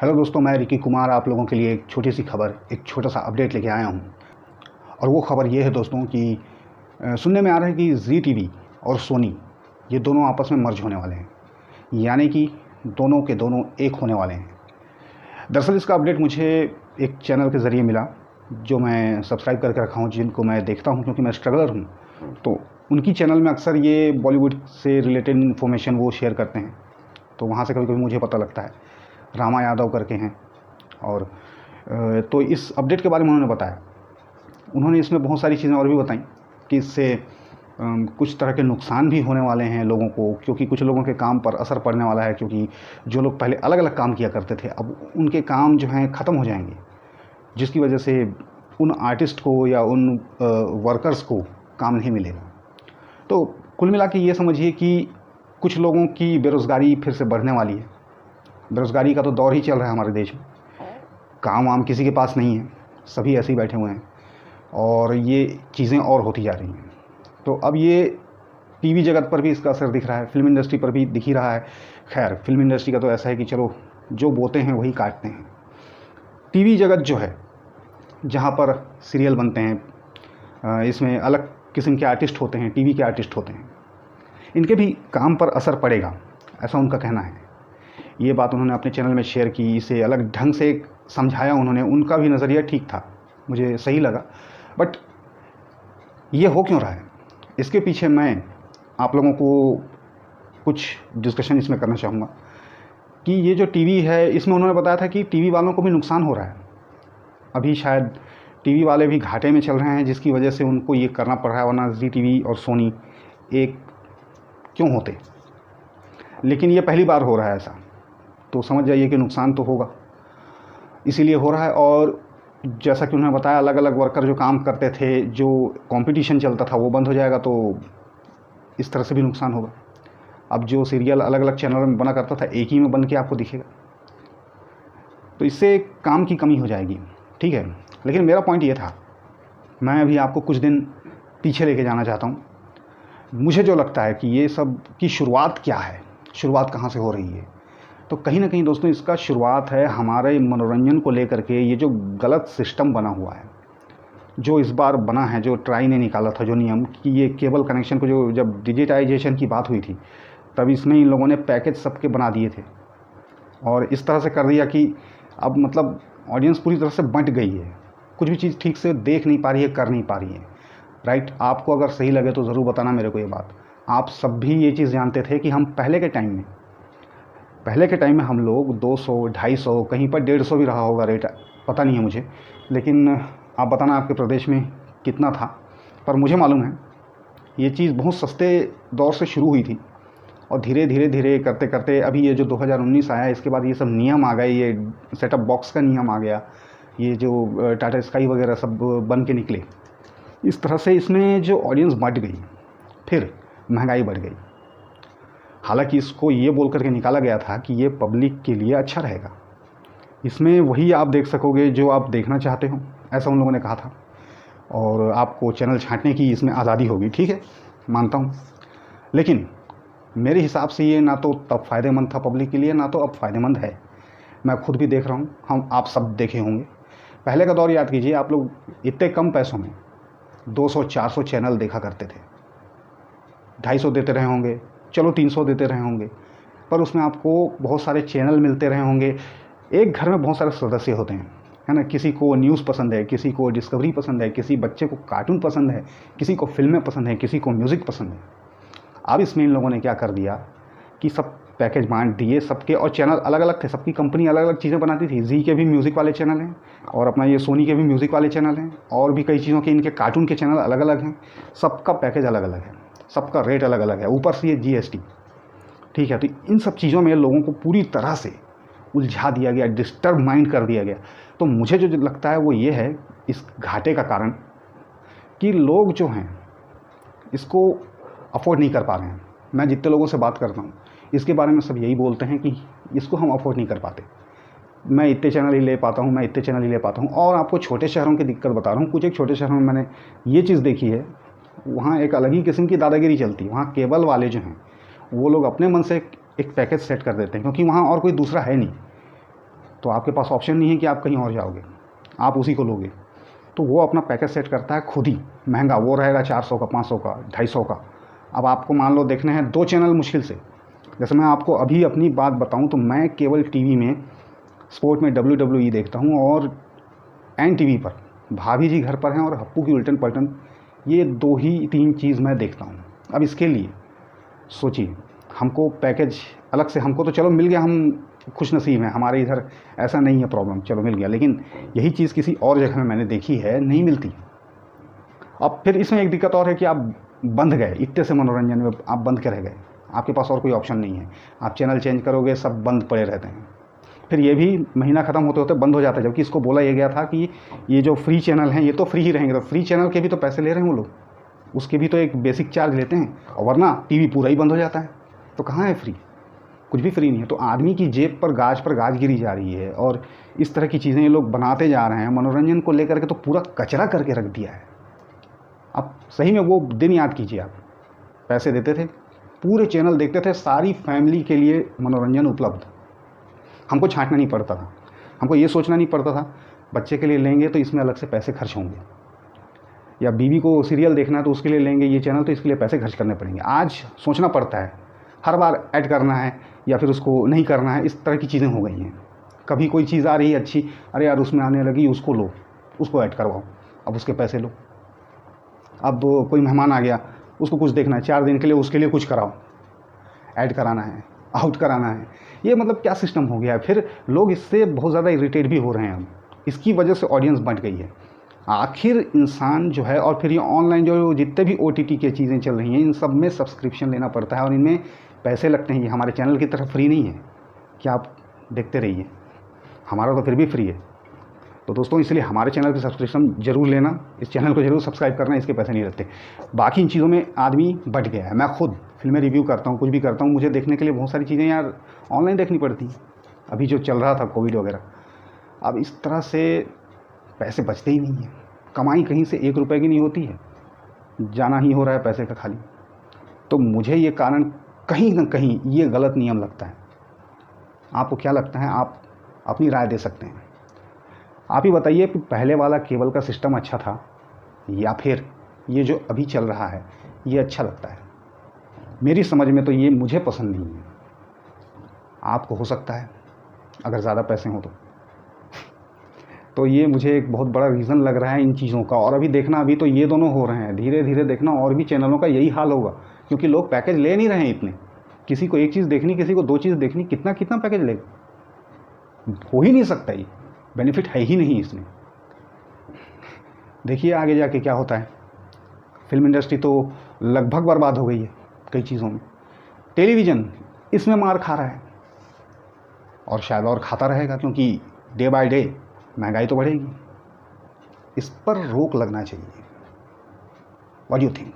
Hello दोस्तों, मैं Ricky Kumar आप लोगों के लिए एक छोटी सी खबर, एक छोटा सा अपडेट लेके आया हूँ। और वो खबर ये है दोस्तों कि सुनने में आ रहा है कि जी टीवी और सोनी ये दोनों आपस में मर्ज होने वाले हैं, यानी कि दोनों के दोनों एक होने वाले हैं। दरअसल इसका अपडेट मुझे एक चैनल के ज़रिए मिला जो मैं सब्सक्राइब करके रखा हूँ, जिनको मैं देखता हूँ क्योंकि मैं स्ट्रगलर हूँ। तो उनकी चैनल में अक्सर ये बॉलीवुड से रिलेटेड इन्फॉर्मेशन वो शेयर करते हैं, तो वहाँ से कभी कभी मुझे पता लगता है। रामा यादव करके हैं, और तो इस अपडेट के बारे में उन्होंने बताया। उन्होंने इसमें बहुत सारी चीज़ें और भी बताई कि इससे कुछ तरह के नुकसान भी होने वाले हैं लोगों को, क्योंकि कुछ लोगों के काम पर असर पड़ने वाला है, क्योंकि जो लोग पहले अलग अलग काम किया करते थे अब उनके काम जो हैं ख़त्म हो जाएंगे, जिसकी वजह से उन आर्टिस्ट को या उन वर्कर्स को काम नहीं मिलेगा। तो कुल मिला के ये समझिए कि कुछ लोगों की बेरोज़गारी फिर से बढ़ने वाली है। बेरोज़गारी का तो दौर ही चल रहा है हमारे देश में, काम वाम किसी के पास नहीं है, सभी ऐसे ही बैठे हुए हैं, और ये चीज़ें और होती जा रही हैं। तो अब ये टीवी जगत पर भी इसका असर दिख रहा है, फिल्म इंडस्ट्री पर भी दिख ही रहा है। खैर, फिल्म इंडस्ट्री का तो ऐसा है कि चलो जो बोते हैं वही काटते हैं। टीवी जगत जो है, जहाँ पर सीरियल बनते हैं, इसमें अलग किस्म के आर्टिस्ट होते हैं, टीवी के आर्टिस्ट होते हैं, इनके भी काम पर असर पड़ेगा, ऐसा उनका कहना है। ये बात उन्होंने अपने चैनल में शेयर की, इसे अलग ढंग से समझाया उन्होंने। उनका भी नज़रिया ठीक था, मुझे सही लगा। बट ये हो क्यों रहा है, इसके पीछे मैं आप लोगों को कुछ डिस्कशन इसमें करना चाहूँगा कि ये जो टीवी है, इसमें उन्होंने बताया था कि टीवी वालों को भी नुकसान हो रहा है। अभी शायद टीवी वाले भी घाटे में चल रहे हैं, जिसकी वजह से उनको ये करना पड़ रहा है, वरना जी टीवी और सोनी एक क्यों होते। लेकिन ये पहली बार हो रहा है ऐसा, तो समझ जाइए कि नुकसान तो होगा, इसीलिए हो रहा है। और जैसा कि उन्होंने बताया, अलग अलग वर्कर जो काम करते थे, जो कंपटीशन चलता था, वो बंद हो जाएगा, तो इस तरह से भी नुकसान होगा। अब जो सीरियल अलग अलग चैनलों में बना करता था, एक ही में बन के आपको दिखेगा, तो इससे काम की कमी हो जाएगी, ठीक है। लेकिन मेरा पॉइंट ये था, मैं अभी आपको कुछ दिन पीछे लेके जाना चाहता हूँ। मुझे जो लगता है कि ये सब की शुरुआत क्या है, शुरुआत कहाँ से हो रही है, तो कहीं ना कहीं दोस्तों इसका शुरुआत है हमारे मनोरंजन को लेकर के। ये जो गलत सिस्टम बना हुआ है, जो इस बार बना है, जो ट्राई ने निकाला था जो नियम कि ये केबल कनेक्शन को, जो जब डिजिटाइजेशन की बात हुई थी तब इसमें इन लोगों ने पैकेज सबके बना दिए थे, और इस तरह से कर दिया कि अब मतलब ऑडियंस पूरी तरह से बंट गई है, कुछ भी चीज़ ठीक से देख नहीं पा रही है, कर नहीं पा रही है। राइट, आपको अगर सही लगे तो ज़रूर बताना मेरे को ये बात। आप सब भी ये चीज़ जानते थे कि हम पहले के टाइम में हम लोग 200, 250, कहीं पर 150 भी रहा होगा रेट, पता नहीं है मुझे, लेकिन आप बताना आपके प्रदेश में कितना था। पर मुझे मालूम है ये चीज़ बहुत सस्ते दौर से शुरू हुई थी, और धीरे धीरे धीरे करते करते अभी ये जो 2019 आया, इसके बाद ये सब नियम आ गए, ये सेटअप बॉक्स का नियम आ गया, ये जो टाटा स्काई वगैरह सब बन के निकले। इस तरह से इसमें जो ऑडियंस बढ़ गई, फिर महंगाई बढ़ गई। हालांकि इसको ये बोल करके निकाला गया था कि ये पब्लिक के लिए अच्छा रहेगा, इसमें वही आप देख सकोगे जो आप देखना चाहते हो, ऐसा उन लोगों ने कहा था, और आपको चैनल छांटने की इसमें आज़ादी होगी, ठीक है, मानता हूँ। लेकिन मेरे हिसाब से ये ना तो तब फ़ायदेमंद था पब्लिक के लिए, ना तो अब फ़ायदेमंद है। मैं खुद भी देख रहा हूँ, हम आप सब देखे होंगे। पहले का दौर याद कीजिए, आप लोग इतने कम पैसों में 200-400 चैनल देखा करते थे, 250 देते रहे होंगे, चलो 300 देते रहे होंगे, पर उसमें आपको बहुत सारे चैनल मिलते रहे होंगे। एक घर में बहुत सारे सदस्य होते हैं, है ना, किसी को न्यूज़ पसंद है, किसी को डिस्कवरी पसंद है, किसी बच्चे को कार्टून पसंद है, किसी को फिल्में पसंद है, किसी को म्यूज़िक पसंद है। अब इसमें इन लोगों ने क्या कर दिया कि सब पैकेज बांट दिए सबके, और चैनल अलग अलग थे, सबकी कंपनी अलग अलग चीज़ें बनाती थी। जी के भी म्यूज़िक वाले चैनल हैं, और अपना ये सोनी के भी म्यूज़िक वाले चैनल हैं, और भी कई चीज़ों के इनके कार्टून के चैनल अलग अलग हैं। सबका पैकेज अलग अलग है, सबका रेट अलग अलग है, ऊपर से ये GST, ठीक है। तो इन सब चीज़ों में लोगों को पूरी तरह से उलझा दिया गया, डिस्टर्ब माइंड कर दिया गया। तो मुझे जो लगता है वो ये है, इस घाटे का कारण कि लोग जो हैं इसको अफोर्ड नहीं कर पा रहे हैं। मैं जितने लोगों से बात करता हूँ इसके बारे में सब यही बोलते हैं कि इसको हम अफोर्ड नहीं कर पाते। मैं इतने चैनल ही ले पाता हूँ, मैं इतने चैनल ही ले पाता हूँ। और आपको छोटे शहरों की दिक्कत बता रहा हूँ, कुछ एक छोटे शहरों में मैंने ये चीज़ देखी है, वहाँ एक अलग ही किस्म की दादागिरी चलती है। वहाँ केबल वाले जो हैं वो लोग अपने मन से एक पैकेज सेट कर देते हैं, क्योंकि वहाँ और कोई दूसरा है नहीं। तो आपके पास ऑप्शन नहीं है कि आप कहीं और जाओगे, आप उसी को लोगे। तो वो अपना पैकेज सेट करता है खुद ही, महंगा वो रहेगा 400 का, 500 का, 250 का। अब आपको मान लो देखने हैं 2 चैनल मुश्किल से। जैसे मैं आपको अभी अपनी बात बताऊं तो मैं केवल टीवी में स्पोर्ट में WWE देखता हूं, और एन टीवी पर भाभी जी घर पर हैं और हप्पू की उल्टन पलटन, ये 2 ही 3 चीज़ मैं देखता हूँ। अब इसके लिए सोचिए, हमको पैकेज अलग से, हमको तो चलो मिल गया, हम खुश नसीब हैं, हमारे इधर ऐसा नहीं है प्रॉब्लम, चलो मिल गया। लेकिन यही चीज़ किसी और जगह में मैंने देखी है, नहीं मिलती। अब फिर इसमें एक दिक्कत और है कि आप बंध गए इतने से मनोरंजन में, आप बंध के रह गए, आपके पास और कोई ऑप्शन नहीं है। आप चैनल चेंज करोगे, सब बंद पड़े रहते हैं। फिर ये भी महीना ख़त्म होते होते बंद हो जाता है, जबकि इसको बोला ये गया था कि ये जो फ्री चैनल हैं ये तो फ्री ही रहेंगे। तो फ्री चैनल के भी तो पैसे ले रहे हैं वो लोग, उसके भी तो एक बेसिक चार्ज लेते हैं, और वरना टीवी पूरा ही बंद हो जाता है। तो कहाँ है फ्री? कुछ भी फ्री नहीं है। तो आदमी की जेब पर गाज गिरी जा रही है, और इस तरह की चीज़ें ये लोग बनाते जा रहे हैं। मनोरंजन को लेकर के तो पूरा कचरा करके रख दिया है। अब सही में वो दिन याद कीजिए, आप पैसे देते थे, पूरे चैनल देखते थे, सारी फैमिली के लिए मनोरंजन उपलब्ध। हमको छांटना नहीं पड़ता था, हमको ये सोचना नहीं पड़ता था बच्चे के लिए लेंगे तो इसमें अलग से पैसे खर्च होंगे, या बीवी को सीरियल देखना है तो उसके लिए लेंगे ये चैनल तो इसके लिए पैसे खर्च करने पड़ेंगे। आज सोचना पड़ता है, हर बार ऐड करना है या फिर उसको नहीं करना है, इस तरह की चीज़ें हो गई हैं। कभी कोई चीज़ आ रही है अच्छी, अरे यार उसमें आने लगी, उसको लो, उसको ऐड करवाओ, अब उसके पैसे लो। अब कोई मेहमान आ गया, उसको कुछ देखना है 4 दिन के लिए, उसके लिए कुछ कराओ, ऐड कराना है, आउट कराना है। ये मतलब क्या सिस्टम हो गया है? फिर लोग इससे बहुत ज़्यादा इरिटेट भी हो रहे हैं। अब इसकी वजह से ऑडियंस बढ़ गई है। आखिर इंसान जो है, और फिर ये ऑनलाइन जो जितने भी OTT की चीज़ें चल रही हैं, इन सब में सब्सक्रिप्शन लेना पड़ता है और इनमें पैसे लगते हैं। ये हमारे चैनल की तरफ फ्री नहीं है कि आप देखते रहिए, हमारा तो फिर भी फ्री है। तो दोस्तों, इसलिए हमारे चैनल की सब्सक्रिप्शन ज़रूर लेना, इस चैनल को ज़रूर सब्सक्राइब करना, इसके पैसे नहीं लगते। बाकी इन चीज़ों में आदमी बट गया है। मैं खुद फिल्में रिव्यू करता हूँ, कुछ भी करता हूँ, मुझे देखने के लिए बहुत सारी चीज़ें यार ऑनलाइन देखनी पड़ती हैं। अभी जो चल रहा था कोविड वगैरह, अब इस तरह से पैसे बचते ही नहीं हैं। कमाई कहीं से 1 रुपये की नहीं होती है, जाना ही हो रहा है पैसे का खाली। तो मुझे ये कारण कहीं ना कहीं ये गलत नियम लगता है। आपको क्या लगता है? आप अपनी राय दे सकते हैं। आप ही बताइए कि पहले वाला केबल का सिस्टम अच्छा था, या फिर ये जो अभी चल रहा है ये अच्छा लगता है? मेरी समझ में तो ये मुझे पसंद नहीं है। आपको हो सकता है अगर ज़्यादा पैसे हों तो ये मुझे एक बहुत बड़ा रीज़न लग रहा है इन चीज़ों का। और अभी देखना, अभी तो ये दोनों हो रहे हैं, धीरे धीरे देखना और भी चैनलों का यही हाल होगा, क्योंकि लोग पैकेज ले नहीं रहे हैं इतने। किसी को 1 चीज़ देखनी, किसी को 2 चीज़ देखनी, कितना कितना पैकेज लेगा? हो ही नहीं सकता, ये बेनिफिट है ही नहीं इसमें। देखिए आगे जाके क्या होता है। फिल्म इंडस्ट्री तो लगभग बर्बाद हो गई है कई चीज़ों में। टेलीविज़न इसमें मार खा रहा है, और शायद और खाता रहेगा, क्योंकि डे बाय डे महंगाई तो बढ़ेगी। इस पर रोक लगना चाहिए। What do you think?